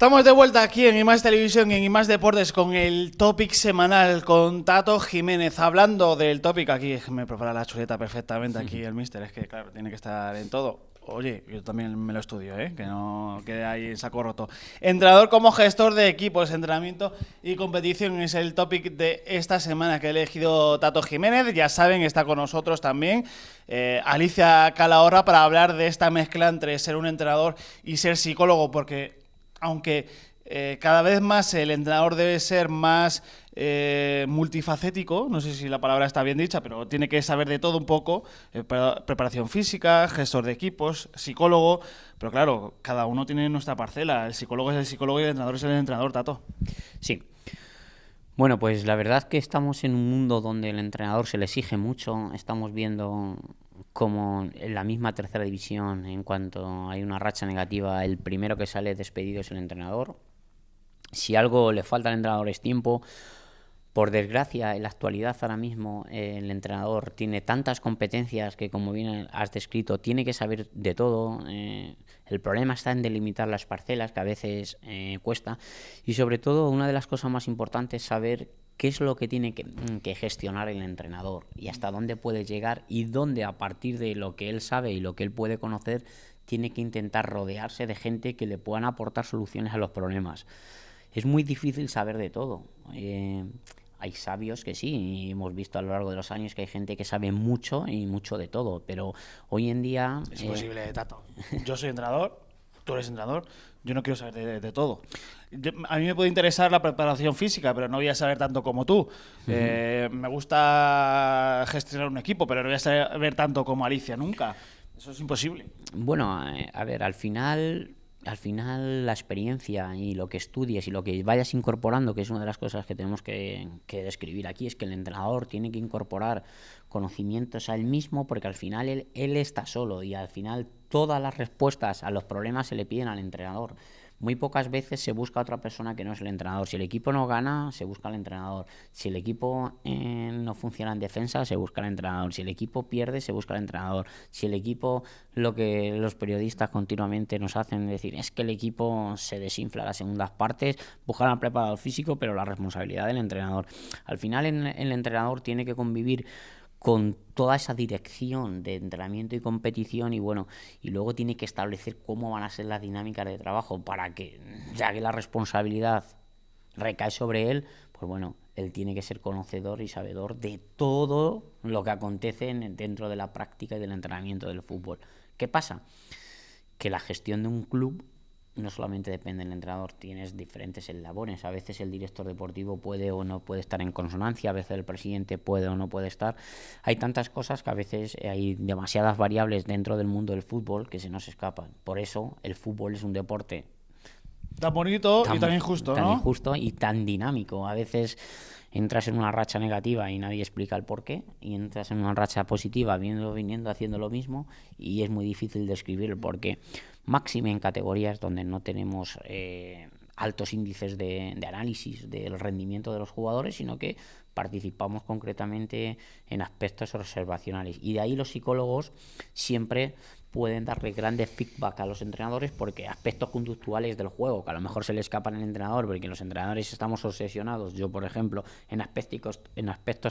Estamos de vuelta aquí en IMAX Televisión y en IMAX Deportes con el Topic semanal con Tato Jiménez. Hablando del Topic, aquí me prepara la chuleta perfectamente aquí el mister. Es que claro, tiene que estar en todo. Oye, yo también me lo estudio, que no quede ahí en saco roto. Entrenador como gestor de equipos, entrenamiento y competición es el topic de esta semana que ha elegido Tato Jiménez. Ya saben, está con nosotros también Alicia Calahorra para hablar de esta mezcla entre ser un entrenador y ser psicólogo, porque aunque cada vez más el entrenador debe ser más multifacético, no sé si la palabra está bien dicha, pero tiene que saber de todo un poco, preparación física, gestor de equipos, psicólogo, pero claro, cada uno tiene nuestra parcela, el psicólogo es el psicólogo y el entrenador es el entrenador, Tato. Sí. Bueno, pues la verdad es que estamos en un mundo donde el entrenador se le exige mucho, estamos viendo como en la misma tercera división, en cuanto hay una racha negativa, el primero que sale despedido es el entrenador. Si algo le falta al entrenador es tiempo. Por desgracia, en la actualidad ahora mismo el entrenador tiene tantas competencias que, como bien has descrito, tiene que saber de todo. El problema está en delimitar las parcelas, que a veces cuesta. Y sobre todo, una de las cosas más importantes es saber qué es lo que tiene que gestionar el entrenador y hasta dónde puede llegar y dónde, a partir de lo que él sabe y lo que él puede conocer, tiene que intentar rodearse de gente que le puedan aportar soluciones a los problemas. Es muy difícil saber de todo. Hay sabios que sí, y hemos visto a lo largo de los años que hay gente que sabe mucho y mucho de todo, pero hoy en día... Es imposible, Tato. Yo soy entrenador, tú eres entrenador, yo no quiero saber de todo. A mí me puede interesar la preparación física, pero no voy a saber tanto como tú. Me gusta gestionar un equipo, pero no voy a saber tanto como Alicia nunca. Eso es imposible. Bueno, a ver, al final la experiencia y lo que estudies y lo que vayas incorporando, que es una de las cosas que tenemos que describir aquí, es que el entrenador tiene que incorporar conocimientos a él mismo, porque al final él está solo y al final todas las respuestas a los problemas se le piden al entrenador. Muy pocas veces se busca a otra persona que no es el entrenador. Si el equipo no gana, se busca al entrenador. Si el equipo no funciona en defensa, se busca al entrenador. Si el equipo pierde, se busca al entrenador. Si el equipo, lo que los periodistas continuamente nos hacen decir, es que el equipo se desinfla a las segundas partes, buscan al preparador físico, pero la responsabilidad del entrenador. Al final el entrenador tiene que convivir con toda esa dirección de entrenamiento y competición y bueno, y luego tiene que establecer cómo van a ser las dinámicas de trabajo para que, ya que la responsabilidad recae sobre él, pues bueno, él tiene que ser conocedor y sabedor de todo lo que acontece dentro de la práctica y del entrenamiento del fútbol. ¿Qué pasa? Que la gestión de un club no solamente depende del entrenador, tienes diferentes eslabones. A veces el director deportivo puede o no puede estar en consonancia, a veces el presidente puede o no puede estar. Hay tantas cosas que a veces hay demasiadas variables dentro del mundo del fútbol que se nos escapan. Por eso el fútbol es un deporte tan bonito y tan injusto, tan ¿no? injusto y tan dinámico. A veces entras en una racha negativa y nadie explica el porqué, y entras en una racha positiva viniendo haciendo lo mismo, y es muy difícil describir el porqué. Máxime en categorías donde no tenemos altos índices de análisis del rendimiento de los jugadores, sino que participamos concretamente en aspectos observacionales. Y de ahí los psicólogos siempre pueden darle grandes feedback a los entrenadores, porque aspectos conductuales del juego que a lo mejor se le escapan al entrenador, porque los entrenadores estamos obsesionados, yo por ejemplo, en aspectos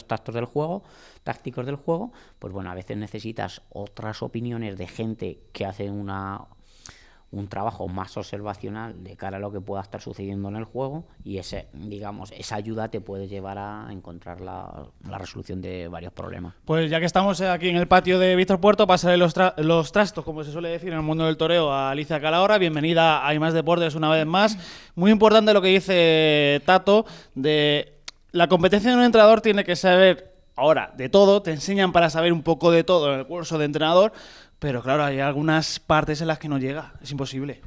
tácticos del juego, pues bueno, a veces necesitas otras opiniones de gente que hace un trabajo más observacional de cara a lo que pueda estar sucediendo en el juego, y esa ayuda te puede llevar a encontrar la resolución de varios problemas. Pues ya que estamos aquí en el patio de Víctor Puerto, pasaré los trastos, como se suele decir en el mundo del toreo, a Alicia Calahorra. Bienvenida a IMAX Deportes una vez más. Muy importante lo que dice Tato, de la competencia de un entrenador tiene que saber, ahora, de todo, te enseñan para saber un poco de todo en el curso de entrenador, pero claro, hay algunas partes en las que no llega, es imposible.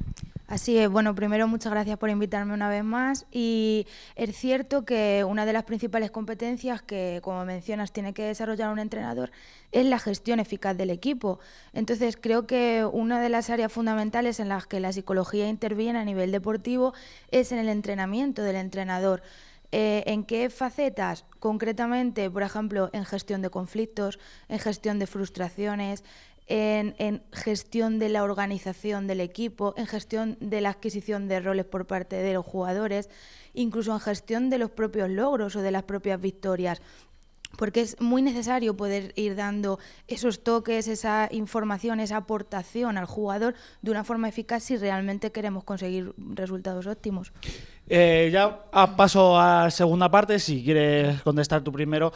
Así es, bueno, primero muchas gracias por invitarme una vez más, y es cierto que una de las principales competencias que, como mencionas, tiene que desarrollar un entrenador es la gestión eficaz del equipo. Entonces creo que una de las áreas fundamentales en las que la psicología interviene a nivel deportivo es en el entrenamiento del entrenador. ¿En qué facetas? Concretamente, por ejemplo, en gestión de conflictos, en gestión de frustraciones, en gestión de la organización del equipo, en gestión de la adquisición de roles por parte de los jugadores, incluso en gestión de los propios logros o de las propias victorias. Porque es muy necesario poder ir dando esos toques, esa información, esa aportación al jugador de una forma eficaz si realmente queremos conseguir resultados óptimos. Ya paso a la segunda parte, si quieres contestar tú primero.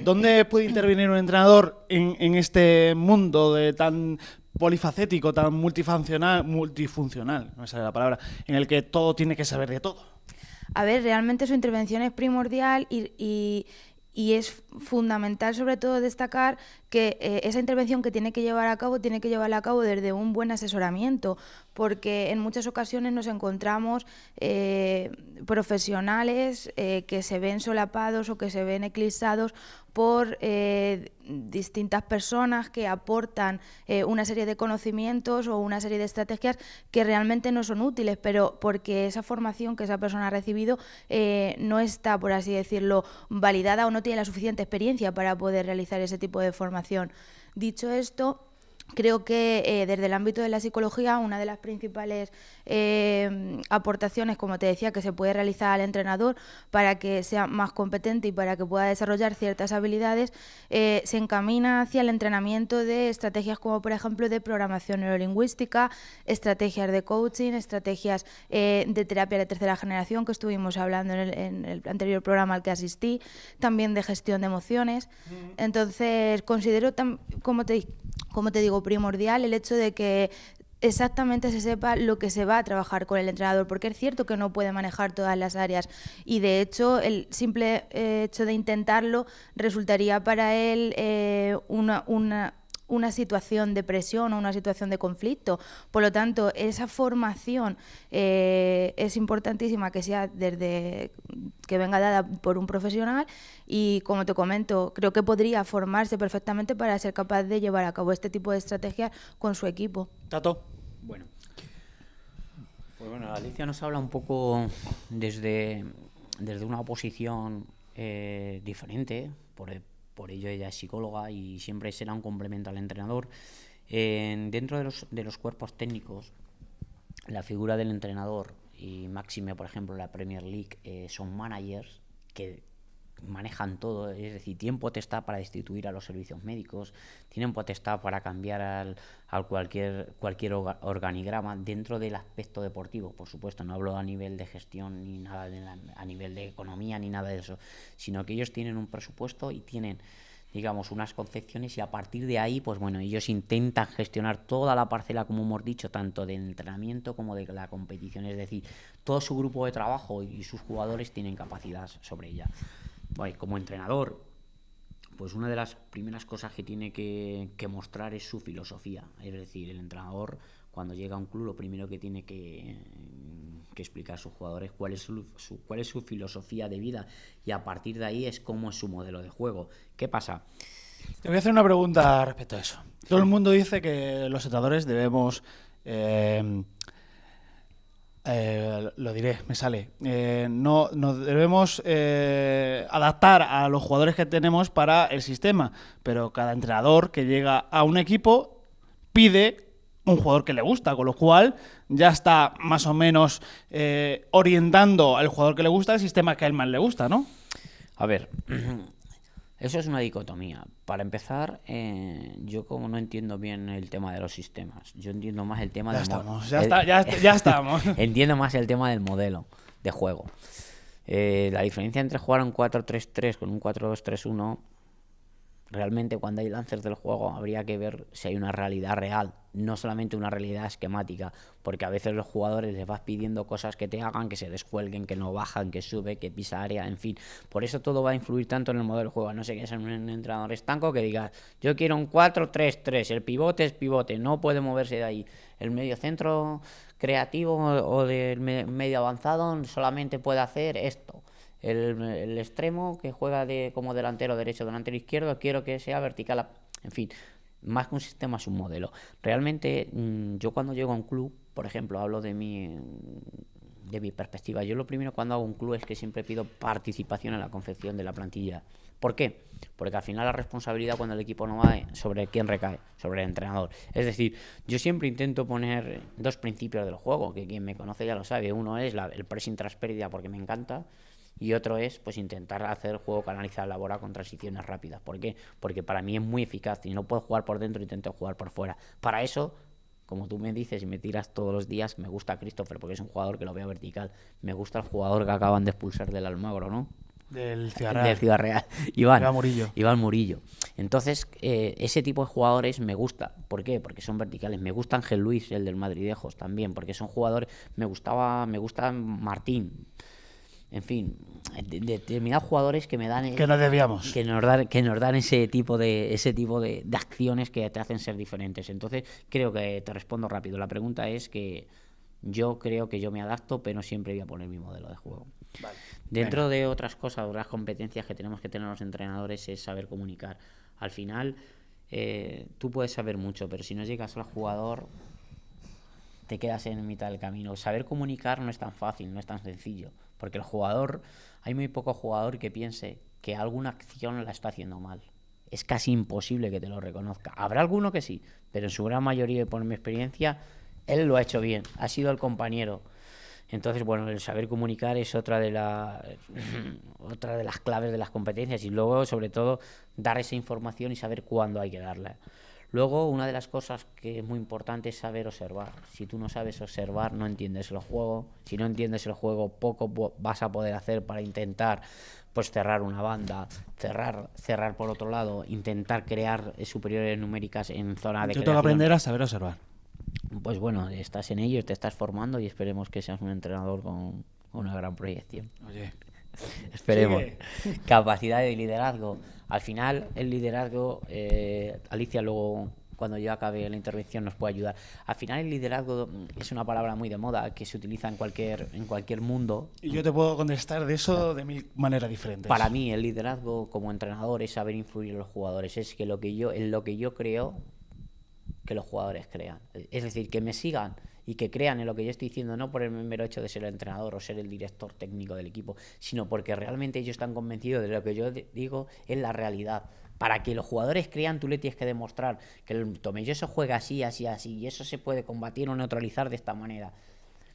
¿Dónde puede intervenir un entrenador en este mundo de tan polifacético, tan multifuncional, no me sale la palabra, en el que todo tiene que saber de todo? A ver, realmente su intervención es primordial y es fundamental sobre todo destacar que esa intervención que tiene que llevarla a cabo desde un buen asesoramiento, porque en muchas ocasiones nos encontramos profesionales que se ven solapados o que se ven eclipsados por distintas personas que aportan una serie de conocimientos o una serie de estrategias que realmente no son útiles, pero porque esa formación que esa persona ha recibido no está, por así decirlo, validada o no tiene la suficiente experiencia para poder realizar ese tipo de formación. Dicho esto, creo que desde el ámbito de la psicología una de las principales aportaciones, como te decía, que se puede realizar al entrenador para que sea más competente y para que pueda desarrollar ciertas habilidades, se encamina hacia el entrenamiento de estrategias como por ejemplo de programación neurolingüística, estrategias de coaching, estrategias de terapia de tercera generación que estuvimos hablando en el anterior programa al que asistí, también de gestión de emociones. Entonces considero, como te digo, primordial el hecho de que exactamente se sepa lo que se va a trabajar con el entrenador, porque es cierto que no puede manejar todas las áreas y de hecho el simple hecho de intentarlo resultaría para él una situación de presión o una situación de conflicto. Por lo tanto, esa formación es importantísima que sea que venga dada por un profesional y, como te comento, creo que podría formarse perfectamente para ser capaz de llevar a cabo este tipo de estrategias con su equipo. Tato. Bueno, pues bueno, Alicia nos habla un poco desde una posición diferente, por ello ella es psicóloga y siempre será un complemento al entrenador. Dentro de los cuerpos técnicos, la figura del entrenador, y máxime, por ejemplo, la Premier League, son managers que manejan todo, es decir, tienen potestad para destituir a los servicios médicos, tienen potestad para cambiar al cualquier organigrama dentro del aspecto deportivo, por supuesto, no hablo a nivel de gestión ni nada a nivel de economía ni nada de eso, sino que ellos tienen un presupuesto y tienen, digamos, unas concepciones y a partir de ahí, pues bueno, ellos intentan gestionar toda la parcela, como hemos dicho, tanto del entrenamiento como de la competición, es decir, todo su grupo de trabajo y sus jugadores tienen capacidad sobre ella. Bueno, como entrenador, pues una de las primeras cosas que tiene que mostrar es su filosofía. Es decir, el entrenador, cuando llega a un club, lo primero que tiene que explicar a sus jugadores cuál es su filosofía de vida y a partir de ahí es cómo es su modelo de juego. ¿Qué pasa? Te voy a hacer una pregunta respecto a eso. Todo el mundo dice que los entrenadores debemos... lo diré, me sale. No debemos adaptar a los jugadores que tenemos para el sistema, pero cada entrenador que llega a un equipo pide un jugador que le gusta, con lo cual ya está más o menos orientando al jugador que le gusta el sistema que a él más le gusta, ¿no? A ver, eso es una dicotomía. Para empezar, yo como no entiendo bien el tema de los sistemas, yo entiendo más el tema Ya estamos. Entiendo más el tema del modelo de juego. La diferencia entre jugar un 4-3-3 con un 4-2-3-1, realmente cuando hay lances del juego habría que ver si hay una realidad real, no solamente una realidad esquemática, porque a veces los jugadores les vas pidiendo cosas que te hagan, que se descuelguen, que no bajan, que sube, que pisa área, en fin. Por eso todo va a influir tanto en el modelo de juego. No sé qué es un entrenador estanco que diga, yo quiero un 4-3-3, el pivote es pivote, no puede moverse de ahí. El medio centro creativo o del medio avanzado solamente puede hacer esto. El extremo que juega como delantero derecho, delantero izquierdo, quiero que sea vertical. En fin, más que un sistema es un modelo. Realmente, yo cuando llego a un club, por ejemplo, hablo de mí de mi perspectiva. Yo lo primero cuando hago un club es que siempre pido participación en la confección de la plantilla. ¿Por qué? Porque al final la responsabilidad cuando el equipo no va sobre quién recae, sobre el entrenador. Es decir, yo siempre intento poner dos principios del juego, que quien me conoce ya lo sabe. Uno es el pressing tras pérdida porque me encanta, y otro es pues intentar hacer el juego canalizar la bola con transiciones rápidas. ¿Por qué? Porque para mí es muy eficaz. Si no puedo jugar por dentro, intento jugar por fuera. Para eso, como tú me dices y me tiras todos los días, me gusta Christopher porque es un jugador que lo veo vertical. Me gusta el jugador que acaban de expulsar del Almagro, ¿no? Del Ciudad Real. Del Ciudad Real. Iván Murillo. Entonces, ese tipo de jugadores me gusta. ¿Por qué? Porque son verticales. Me gusta Ángel Luis, el del Madridejos, también, porque son jugadores. Me gusta Martín. En fin, determinados jugadores que me dan que nos debíamos, que nos dan ese tipo de acciones que te hacen ser diferentes. Entonces creo que te respondo rápido. La pregunta es que yo creo que yo me adapto, pero siempre voy a poner mi modelo de juego. Vale. Dentro de otras cosas, otras competencias que tenemos que tener los entrenadores es saber comunicar. Al final tú puedes saber mucho, pero si no llegas al jugador te quedas en mitad del camino. Saber comunicar no es tan fácil, no es tan sencillo, porque el jugador, hay muy poco jugador que piense que alguna acción la está haciendo mal. Es casi imposible que te lo reconozca. Habrá alguno que sí, pero en su gran mayoría, por mi experiencia, él lo ha hecho bien, ha sido el compañero. Entonces, bueno, el saber comunicar es otra de las claves de las competencias, y luego, sobre todo, dar esa información y saber cuándo hay que darla. Luego, una de las cosas que es muy importante es saber observar. Si tú no sabes observar, no entiendes el juego. Si no entiendes el juego, poco vas a poder hacer para intentar pues cerrar una banda, cerrar por otro lado, intentar crear superiores numéricas en zona de creación. Yo tengo que aprender a saber observar. Pues bueno, estás en ello, te estás formando y esperemos que seas un entrenador con una gran proyección. Oye, esperemos. Sigue. Capacidad de liderazgo. Al final, el liderazgo, Alicia luego, cuando yo acabe la intervención, nos puede ayudar. Al final, el liderazgo es una palabra muy de moda que se utiliza en cualquier mundo. Y yo te puedo contestar de eso de mil maneras diferentes. Para mí, el liderazgo como entrenador es saber influir en los jugadores. Es que en lo que yo creo, que los jugadores crean. Es decir, que me sigan y que crean en lo que yo estoy diciendo, no por el mero hecho de ser el entrenador o ser el director técnico del equipo, sino porque realmente ellos están convencidos de lo que yo digo es la realidad. Para que los jugadores crean, tú le tienes que demostrar que el Tomelloso juega así, así, así, y eso se puede combatir o neutralizar de esta manera.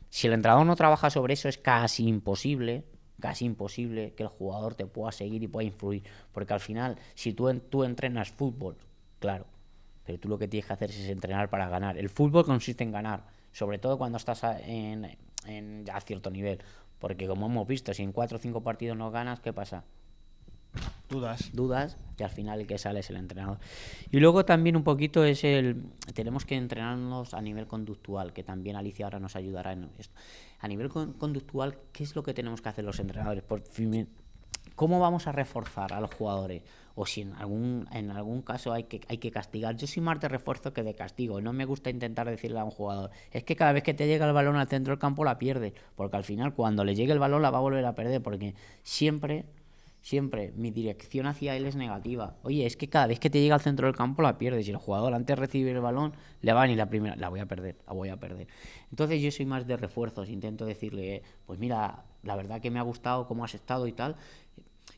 Si el entrenador no trabaja sobre eso, es casi imposible que el jugador te pueda seguir y pueda influir, porque al final, si tú entrenas fútbol, claro, pero tú lo que tienes que hacer es entrenar para ganar. El fútbol consiste en ganar, sobre todo cuando estás a cierto nivel. Porque como hemos visto, si en 4 o 5 partidos no ganas, ¿qué pasa? Dudas y al final el que sale es el entrenador. Y luego también un poquito tenemos que entrenarnos a nivel conductual, que también Alicia ahora nos ayudará en esto. A nivel conductual, ¿qué es lo que tenemos que hacer los entrenadores? ¿Cómo vamos a reforzar a los jugadores? O si en algún caso hay que castigar. Yo soy más de refuerzo que de castigo. No me gusta intentar decirle a un jugador, es que cada vez que te llega el balón al centro del campo la pierdes, porque al final cuando le llegue el balón la va a volver a perder, porque siempre mi dirección hacia él es negativa. Oye, es que cada vez que te llega al centro del campo la pierdes, y el jugador antes de recibir el balón le va y la primera, la voy a perder. Entonces yo soy más de refuerzos, intento decirle, pues mira, la verdad que me ha gustado cómo has estado y tal.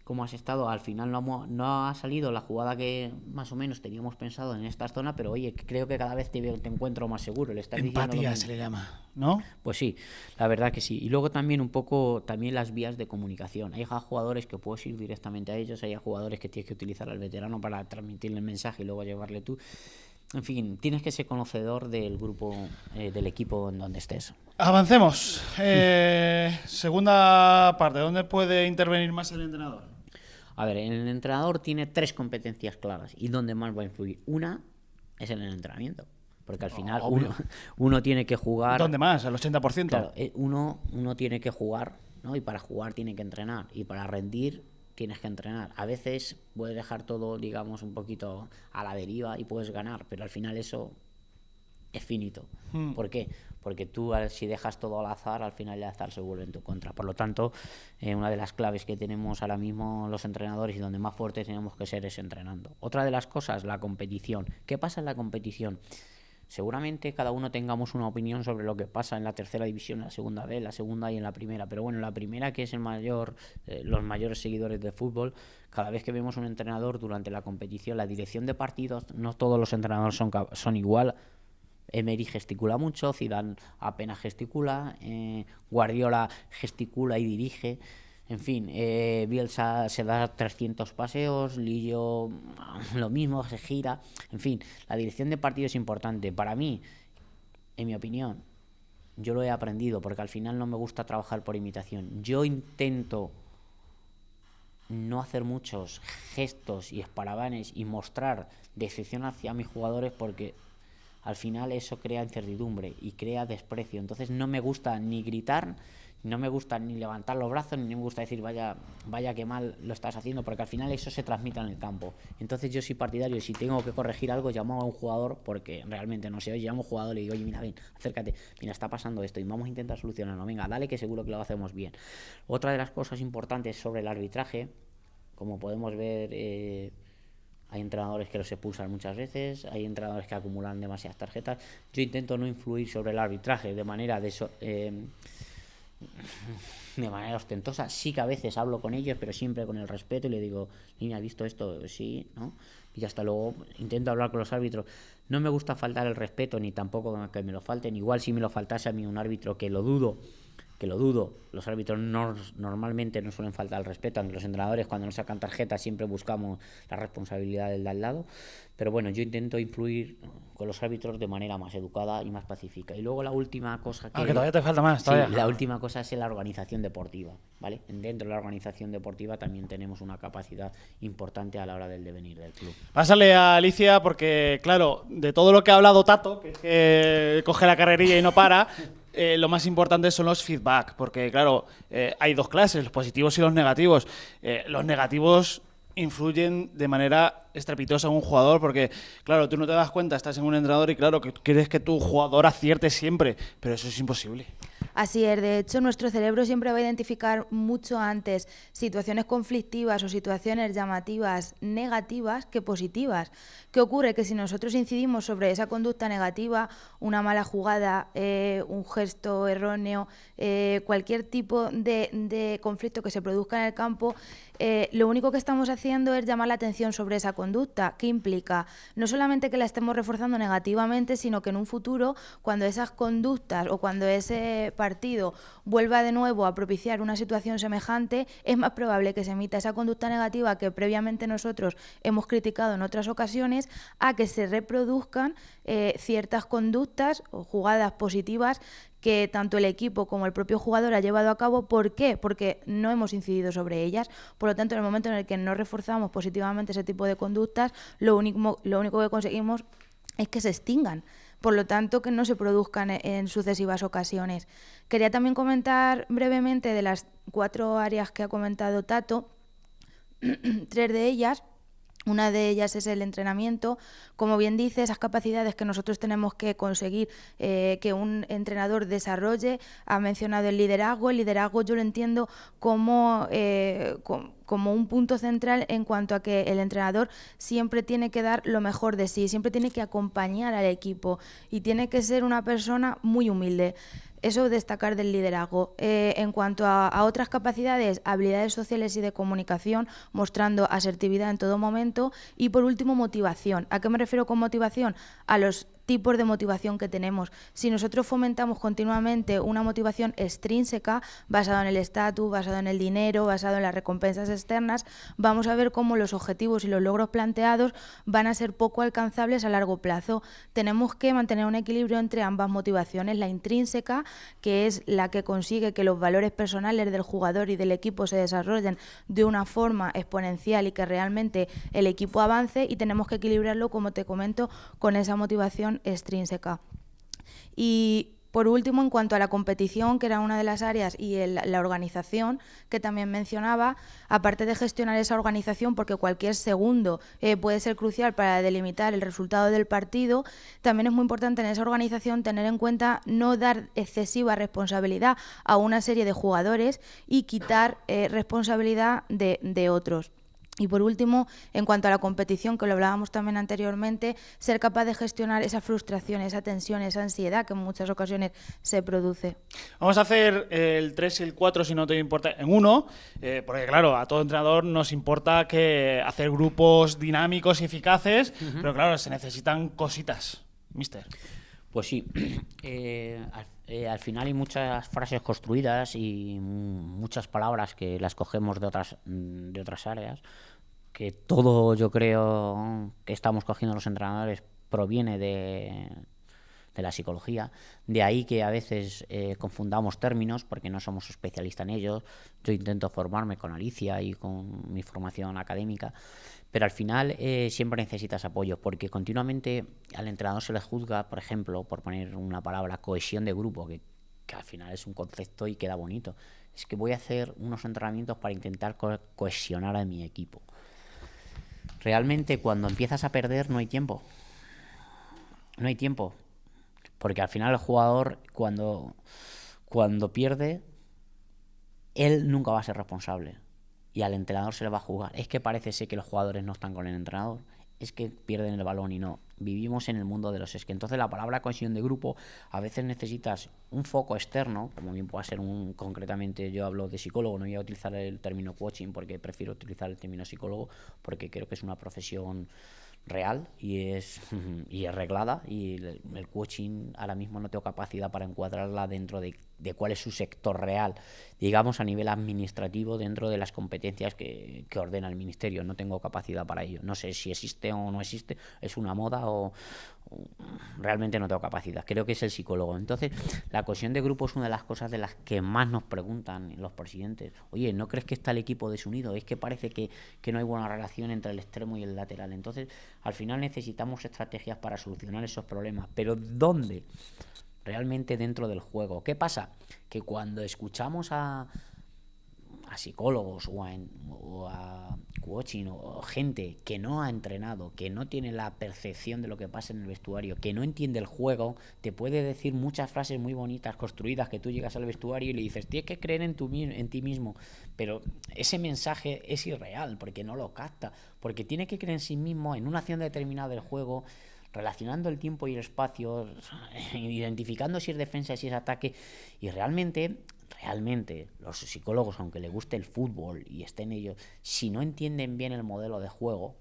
Cómo has estado, al final no ha salido la jugada que más o menos teníamos pensado en esta zona, pero oye, creo que cada vez te encuentro más seguro. Le estás empatía se le llama, ¿no? Pues sí, la verdad que sí. Y luego también un poco las vías de comunicación. Hay jugadores que puedes ir directamente a ellos, hay jugadores que tienes que utilizar al veterano para transmitirle el mensaje y luego llevarle tú. En fin, tienes que ser conocedor del grupo, del equipo en donde estés. Avancemos. Segunda parte, ¿dónde puede intervenir más el entrenador? A ver, el entrenador tiene 3 competencias claras y donde más va a influir. Una es en el entrenamiento, porque al final uno tiene que jugar. ¿Dónde más? ¿Al 80%? Claro, uno tiene que jugar, ¿no? Y para jugar tiene que entrenar, y para rendir tienes que entrenar. A veces puedes dejar todo, digamos, un poquito a la deriva y puedes ganar, pero al final eso es finito. ¿Por qué? Porque tú, si dejas todo al azar, al final el azar se vuelve en tu contra. Por lo tanto, una de las claves que tenemos ahora mismo los entrenadores y donde más fuertes tenemos que ser es entrenando. Otra de las cosas, la competición. ¿Qué pasa en la competición? Seguramente cada uno tengamos una opinión sobre lo que pasa en la tercera división, en la segunda B, en la segunda y en la primera. Pero bueno, en la primera, que es los mayores seguidores de fútbol, cada vez que vemos un entrenador durante la competición, la dirección de partidos, no todos los entrenadores son igual. Emery gesticula mucho, Zidane apenas gesticula, Guardiola gesticula y dirige. En fin, Bielsa se da 300 paseos, Lillo lo mismo, se gira. En fin, la dirección de partido es importante. Para mí, en mi opinión, yo lo he aprendido porque al final no me gusta trabajar por imitación. Yo intento no hacer muchos gestos y esparabanes y mostrar decepción hacia mis jugadores porque al final eso crea incertidumbre y crea desprecio. Entonces no me gusta ni gritar, no me gusta ni levantar los brazos, ni me gusta decir vaya que mal lo estás haciendo, porque al final eso se transmite en el campo. Entonces yo soy partidario y si tengo que corregir algo, llamo a un jugador, porque realmente no sé, llamo a un jugador y le digo, oye, mira, ven, acércate, mira, está pasando esto y vamos a intentar solucionarlo, venga, dale que seguro que lo hacemos bien. Otra de las cosas importantes sobre el arbitraje, como podemos ver, hay entrenadores que los expulsan muchas veces, hay entrenadores que acumulan demasiadas tarjetas. Yo intento no influir sobre el arbitraje de manera ostentosa. Sí que a veces hablo con ellos, pero siempre con el respeto y le digo, niña, ¿has visto esto? Sí, ¿no? Y hasta luego intento hablar con los árbitros. No me gusta faltar el respeto ni tampoco que me lo falten. Igual si me lo faltase a mí un árbitro, que lo dudo, los árbitros normalmente no suelen faltar al respeto, aunque los entrenadores cuando nos sacan tarjetas siempre buscamos la responsabilidad del de al lado, pero bueno, yo intento influir con los árbitros de manera más educada y más pacífica. Y luego la última cosa que todavía te falta más, todavía. Sí, la última cosa es la organización deportiva, ¿vale? Dentro de la organización deportiva también tenemos una capacidad importante a la hora del devenir del club. Pásale a Alicia porque, claro, de todo lo que ha hablado Tato, que es que coge la carrerilla y no para, lo más importante son los feedback, porque claro, hay dos clases, los positivos y los negativos. Los negativos influyen de manera estrepitosa en un jugador, porque claro, tú no te das cuenta, estás en un entrenador y claro, que quieres que tu jugador acierte siempre, pero eso es imposible. Así es, de hecho nuestro cerebro siempre va a identificar mucho antes situaciones conflictivas o situaciones llamativas negativas que positivas. ¿Qué ocurre? Que si nosotros incidimos sobre esa conducta negativa, una mala jugada, un gesto erróneo, cualquier tipo de conflicto que se produzca en el campo, lo único que estamos haciendo es llamar la atención sobre esa conducta, que implica no solamente que la estemos reforzando negativamente, sino que en un futuro, cuando esas conductas o cuando ese partido vuelva de nuevo a propiciar una situación semejante, es más probable que se emita esa conducta negativa que previamente nosotros hemos criticado en otras ocasiones, a que se reproduzcan ciertas conductas o jugadas positivas que tanto el equipo como el propio jugador ha llevado a cabo. ¿Por qué? Porque no hemos incidido sobre ellas. Por lo tanto, en el momento en el que no reforzamos positivamente ese tipo de conductas, lo único que conseguimos es que se extingan. Por lo tanto, que no se produzcan en sucesivas ocasiones. Quería también comentar brevemente de las 4 áreas que ha comentado Tato, 3 de ellas. Una de ellas es el entrenamiento. Como bien dice, esas capacidades que nosotros tenemos que conseguir que un entrenador desarrolle. Ha mencionado el liderazgo. El liderazgo yo lo entiendo como un punto central en cuanto a que el entrenador siempre tiene que dar lo mejor de sí, siempre tiene que acompañar al equipo y tiene que ser una persona muy humilde. Eso destacar del liderazgo. En cuanto a otras capacidades, habilidades sociales y de comunicación, mostrando asertividad en todo momento. Y por último, motivación. ¿A qué me refiero con motivación? A los tipos de motivación que tenemos. Si nosotros fomentamos continuamente una motivación extrínseca, basada en el estatus, basado en el dinero, basado en las recompensas externas, vamos a ver cómo los objetivos y los logros planteados van a ser poco alcanzables a largo plazo. Tenemos que mantener un equilibrio entre ambas motivaciones, la intrínseca, que es la que consigue que los valores personales del jugador y del equipo se desarrollen de una forma exponencial y que realmente el equipo avance, y tenemos que equilibrarlo, como te comento, con esa motivación extrínseca. Y por último, en cuanto a la competición, que era una de las áreas, y la organización, que también mencionaba, aparte de gestionar esa organización, porque cualquier segundo puede ser crucial para delimitar el resultado del partido, también es muy importante en esa organización tener en cuenta no dar excesiva responsabilidad a una serie de jugadores y quitar responsabilidad de otros. Y por último, en cuanto a la competición, que lo hablábamos también anteriormente, ser capaz de gestionar esa frustración, esa tensión, esa ansiedad que en muchas ocasiones se produce. Vamos a hacer el 3 y el 4, si no te importa, en uno, porque claro, a todo entrenador nos importa que hacer grupos dinámicos y eficaces, pero claro, se necesitan cositas, mister. Pues sí, al final hay muchas frases construidas y muchas palabras que las cogemos de otras áreas, que todo yo creo que estamos cogiendo los entrenadores proviene de la psicología. De ahí que a veces confundamos términos porque no somos especialistas en ellos. Yo intento formarme con Alicia y con mi formación académica, pero al final siempre necesitas apoyo, porque continuamente al entrenador se le juzga, por ejemplo, por poner una palabra, cohesión de grupo, que al final es un concepto y queda bonito. Es que voy a hacer unos entrenamientos para intentar cohesionar a mi equipo. Realmente cuando empiezas a perder no hay tiempo. No hay tiempo. Porque al final el jugador cuando pierde, él nunca va a ser responsable. Y al entrenador se le va a juzgar. Es que parece ser que los jugadores no están con el entrenador. Es que pierden el balón y no. Vivimos en el mundo de los es que. Entonces la palabra cohesión de grupo, a veces necesitas un foco externo, como bien puede ser concretamente yo hablo de psicólogo, no voy a utilizar el término coaching porque prefiero utilizar el término psicólogo, porque creo que es una profesión real y es reglada, y el coaching ahora mismo no tengo capacidad para encuadrarla dentro de cuál es su sector real, digamos a nivel administrativo, dentro de las competencias que ordena el ministerio. No tengo capacidad para ello, no sé si existe o no existe, es una moda o realmente no tengo capacidad. Creo que es el psicólogo. Entonces la cohesión de grupo es una de las cosas de las que más nos preguntan los presidentes. Oye, ¿no crees que está el equipo desunido? Es que parece que no hay buena relación entre el extremo y el lateral. Entonces al final necesitamos estrategias para solucionar esos problemas, pero ¿dónde? Realmente dentro del juego. ¿Qué pasa? Que cuando escuchamos a psicólogos o a coaching o gente que no ha entrenado, que no tiene la percepción de lo que pasa en el vestuario, que no entiende el juego, te puede decir muchas frases muy bonitas, construidas, que tú llegas al vestuario y le dices, tienes que creer en ti mismo, pero ese mensaje es irreal porque no lo capta, porque tiene que creer en sí mismo en una acción determinada del juego, relacionando el tiempo y el espacio, identificando si es defensa y si es ataque. Y realmente los psicólogos, aunque les guste el fútbol y estén ellos, si no entienden bien el modelo de juego,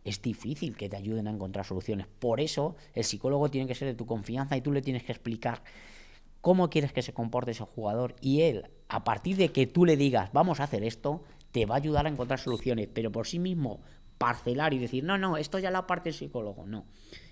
es difícil que te ayuden a encontrar soluciones. Por eso el psicólogo tiene que ser de tu confianza y tú le tienes que explicar cómo quieres que se comporte ese jugador, y él, a partir de que tú le digas vamos a hacer esto, te va a ayudar a encontrar soluciones. Pero por sí mismo parcelar y decir no, esto ya la parte del psicólogo, no.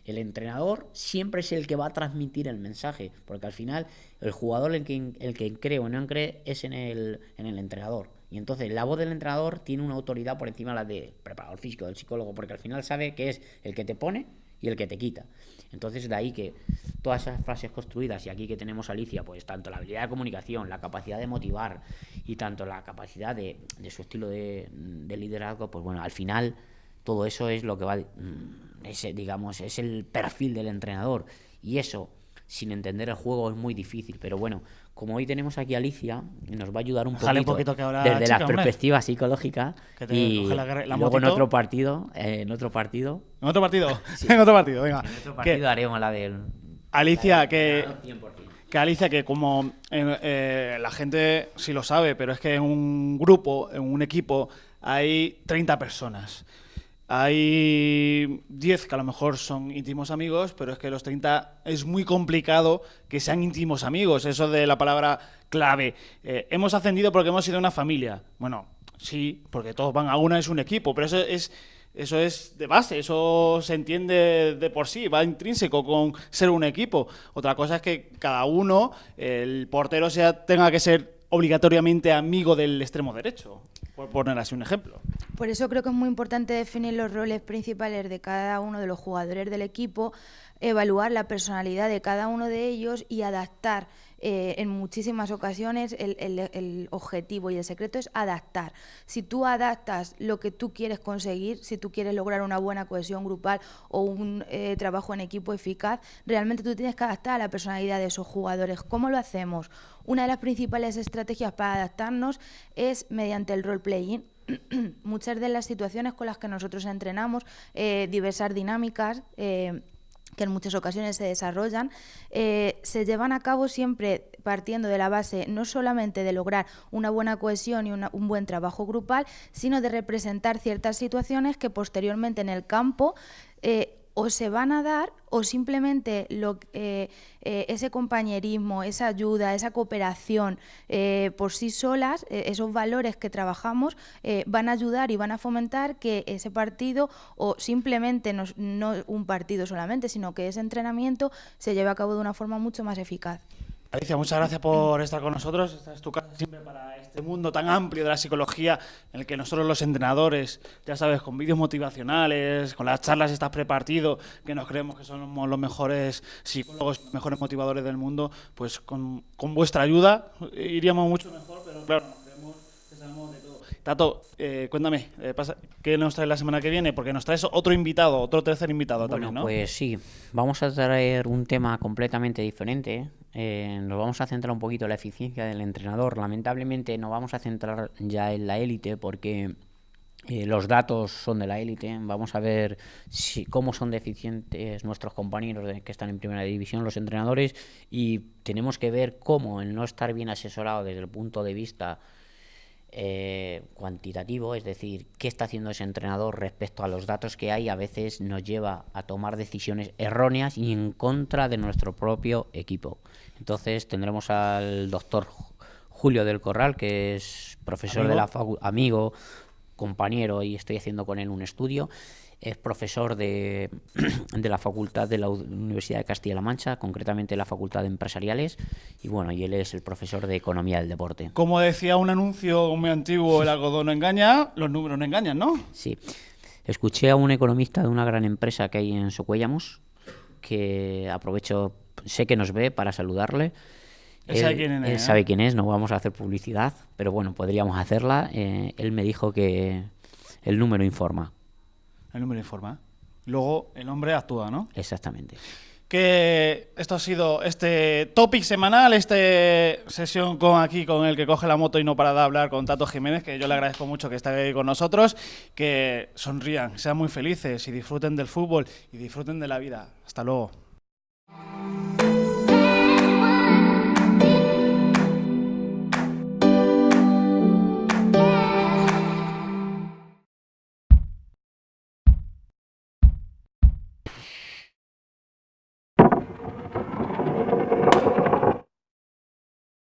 El entrenador siempre es el que va a transmitir el mensaje, porque al final el jugador el que cree o no cree es en el entrenador. Y entonces la voz del entrenador tiene una autoridad por encima de la del preparador físico, del psicólogo, porque al final sabe que es el que te pone y el que te quita. Entonces de ahí que todas esas frases construidas, y aquí que tenemos a Alicia, pues tanto la habilidad de comunicación, la capacidad de motivar y tanto la capacidad de su estilo de liderazgo, pues bueno, al final todo eso es lo que va, es el perfil del entrenador. Y eso, sin entender el juego, es muy difícil. Pero bueno, como hoy tenemos aquí a Alicia, nos va a ayudar un poquito que ahora, desde chica, la perspectiva psicológica. Y luego en otro partido. ¿En otro partido? Sí. En otro partido, venga. En otro partido haremos la del... Alicia, que Alicia, que como la gente sí lo sabe, pero es que en un grupo, en un equipo, hay 30 personas. Hay 10 que a lo mejor son íntimos amigos, pero es que los 30 es muy complicado que sean íntimos amigos. Eso de la palabra clave. Hemos ascendido porque hemos sido una familia. Bueno, sí, porque todos van a una, es un equipo, pero eso es de base, eso se entiende de por sí, va intrínseco con ser un equipo. Otra cosa es que cada uno, el portero tenga que ser obligatoriamente amigo del extremo derecho, por poner así un ejemplo. Por eso creo que es muy importante definir los roles principales de cada uno de los jugadores del equipo, evaluar la personalidad de cada uno de ellos y adaptar. En muchísimas ocasiones el objetivo y el secreto es adaptar. Si tú adaptas lo que tú quieres conseguir, si tú quieres lograr una buena cohesión grupal o un trabajo en equipo eficaz, realmente tú tienes que adaptar a la personalidad de esos jugadores. ¿Cómo lo hacemos? Una de las principales estrategias para adaptarnos es mediante el role-playing. muchas de las situaciones con las que nosotros entrenamos, diversas dinámicas, que en muchas ocasiones se desarrollan, se llevan a cabo siempre partiendo de la base no solamente de lograr una buena cohesión y un buen trabajo grupal, sino de representar ciertas situaciones que posteriormente en el campo o se van a dar o simplemente ese compañerismo, esa ayuda, esa cooperación por sí solas, esos valores que trabajamos van a ayudar y van a fomentar que ese partido, o simplemente no un partido solamente, sino que ese entrenamiento se lleve a cabo de una forma mucho más eficaz. Alicia, muchas gracias por estar con nosotros. Esta es tu casa siempre para este mundo tan amplio de la psicología, en el que nosotros los entrenadores, ya sabes, con vídeos motivacionales, con las charlas estas prepartido, que nos creemos que somos los mejores psicólogos, los mejores motivadores del mundo, pues con vuestra ayuda iríamos mucho mejor, pero claro, nos creemos que sabemos de todo. Tato, cuéntame, ¿qué nos traes la semana que viene? Porque nos traes otro invitado, otro tercer invitado también, ¿no? Pues sí, vamos a traer un tema completamente diferente. Nos vamos a centrar un poquito en la eficiencia del entrenador. Lamentablemente nos vamos a centrar ya en la élite porque los datos son de la élite. Vamos a ver cómo son deficientes nuestros compañeros que están en primera división, los entrenadores, y tenemos que ver cómo el no estar bien asesorado desde el punto de vista cuantitativo, es decir, qué está haciendo ese entrenador respecto a los datos que hay, a veces nos lleva a tomar decisiones erróneas y en contra de nuestro propio equipo. Entonces tendremos al doctor Julio del Corral, que es profesor de la amigo, compañero, y estoy haciendo con él un estudio. Es profesor de la facultad de la Universidad de Castilla-La Mancha, concretamente la Facultad de Empresariales, y bueno, y él es el profesor de Economía del Deporte. Como decía un anuncio muy antiguo, el algodón no engaña, los números no engañan, ¿no? Sí. Escuché a un economista de una gran empresa que hay en Socuellamos, que aprovecho, sé que nos ve, para saludarle. Él sabe quién es, no vamos a hacer publicidad, pero bueno, podríamos hacerla. Él me dijo que el número informa. El número informa. Luego el hombre actúa, ¿no? Exactamente. Que esto ha sido este topic semanal, esta sesión con el que coge la moto y no para de hablar, con Tato Jiménez, que yo le agradezco mucho que esté ahí con nosotros, que sonrían, sean muy felices y disfruten del fútbol y disfruten de la vida. Hasta luego.